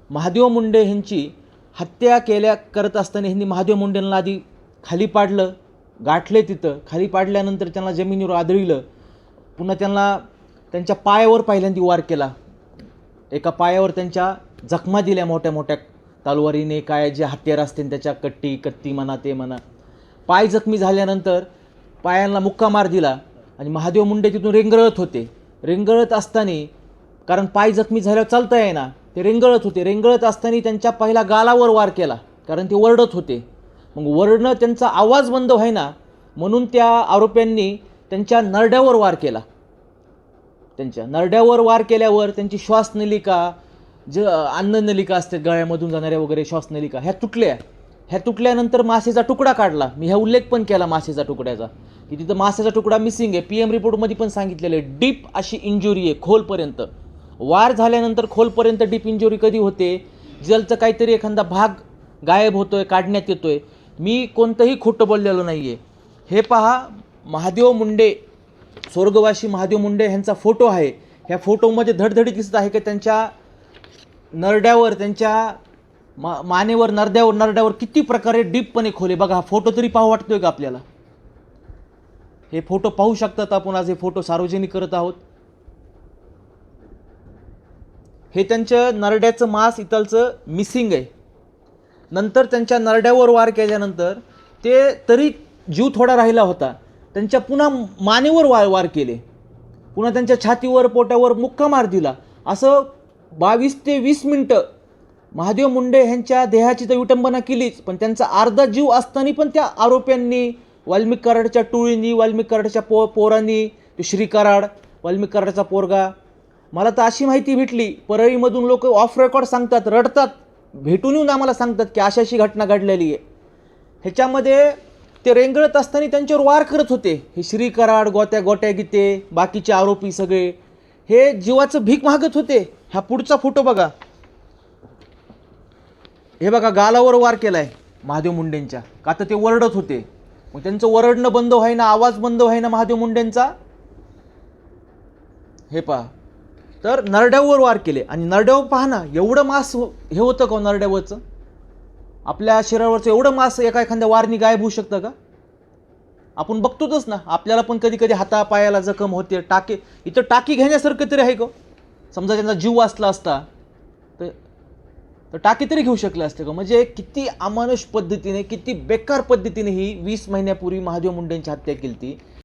महादेव मुंडे ह्यांची हत्या करत असताना ह्यांनी महादेव मुंडेंना आधी खाली पाडलं, गाठले तिथं. खाली पाडल्यानंतर त्यांना जमिनीवर आदळलं. पुन्हा त्यांना त्यांच्या पायावर पहिल्यांदा वार केला. एका पायावर त्यांच्या जखमा दिल्या मोठ्या मोठ्या तलवारीने, काय जे हत्यार असते त्याच्या कत्ती म्हणा ते म्हणा. पाय जखमी झाल्यानंतर पायांना मुक्का मार दिला आणि महादेव मुंडे तिथून रेंगळत होते. रेंगळत असताना, कारण पाय जखमी झाल्यावर चालता येईना, ते रेंगळत होते. रेंगळत असताना त्यांच्या पहिला गालावर वार केला, कारण ते ओरडत होते. मग ओरडणं, त्यांचा आवाज बंद व्हायना म्हणून त्या आरोप्यांनी त्यांच्या नरड्यावर वार केला. त्यांच्या नरड्यावर वार केल्यावर त्यांची श्वासनलिका, अन्ननलिका असते गळ्यामधून जाणाऱ्या वगैरे श्वासनलिका, ह्या तुटल्या. ह्या तुटल्यानंतर मासेचा तुकडा काढला. मी ह्या उल्लेख पण केला मासेचा तुकड्याचा, की तिथं मासेचा तुकडा मिसिंग आहे. PM रिपोर्टमध्ये पण सांगितलेलं आहे. डीप अशी इंजुरी आहे, खोलपर्यंत वार झाल्यानंतर खोलपर्यंत डीप इंजुरी कधी होते, जलचं काहीतरी एखादा भाग गायब होतोय, काढण्यात येतोय. मी कोणतंही खोटं बोललेलो नाही आहे. हे पहा, महादेव मुंडे, स्वर्गवासी महादेव मुंडे ह्यांचा फोटो आहे. ह्या फोटोमध्ये धडधडीत दिसत आहे की त्यांच्या नरड्यावर, त्यांच्या मानेवर, नरड्यावर किती प्रकारे डीपपणे खोले. बघा, हा फोटो तरी पाहू वाटतोय का आपल्याला? हे फोटो पाहू शकतात आपण. आज हे फोटो सार्वजनिक करत आहोत. हे त्यांच्या नरड्याचं मांस इथलचं मिसिंग आहे. नंतर त्यांच्या नरड्यावर वार केल्यानंतर ते तरी जीव थोडा राहिला होता. त्यांच्या पुन्हा मानेवर वार केले. पुन्हा त्यांच्या छातीवर, पोटावर मुक्का मार दिला. असं 22 ते 20 मिनटं महादेव मुंडे ह्यांच्या देहाची तर विटंबना केलीच, पण त्यांचा अर्धा जीव असताना पण त्या आरोप्यांनी, वाल्मिक कराडच्या टोळींनी, वाल्मिक कराडच्या पोरांनी, ते श्री कराड, वाल्मिक कराडचा पोरगा, मला तर अशी माहिती भेटली, परळीमधून लोक ऑफ रेकॉर्ड सांगतात, रडतात, भेटून येऊन आम्हाला सांगतात की अशी घटना घडलेली आहे. ह्याच्यामध्ये ते रेंगळत असताना त्यांच्यावर वार करत होते. हे श्री कराड, गोट्या गीते, बाकीचे आरोपी सगळे हे जीवाचं भीक मागत होते. हा पुढचा फोटो बघा. हे बघा, गालावर वार केलाय महादेव मुंडेंच्या, का तर ते ओरडत होते. मग त्यांचं ओरडणं बंद व्हायना, आवाज बंद व्हायना महादेव मुंडेंचा. हे पहा, तर नरड्यावर वार केले. आणि नरड्यावर पहा ना, एवढं मांस हे होतं का नरड्यावरचं? आपल्या शरीरावरचं एवढं मांस एका एखाद्या वारनी गायब होऊ शकतं का? आपण बघतोच ना, आपल्याला पण कधी कधी हातापायाला जखम होते. इथं टाकी घेण्यासारखं तरी आहे का? समजा त्यांचा जीव वाचला असता तर टाकी तरी घेऊ शकले असते का? म्हणजे किती अमानुष पद्धतीने, किती बेकार पद्धतीने ही 20 महिन्यापूर्वी महादेव मुंडेंची हत्या केली.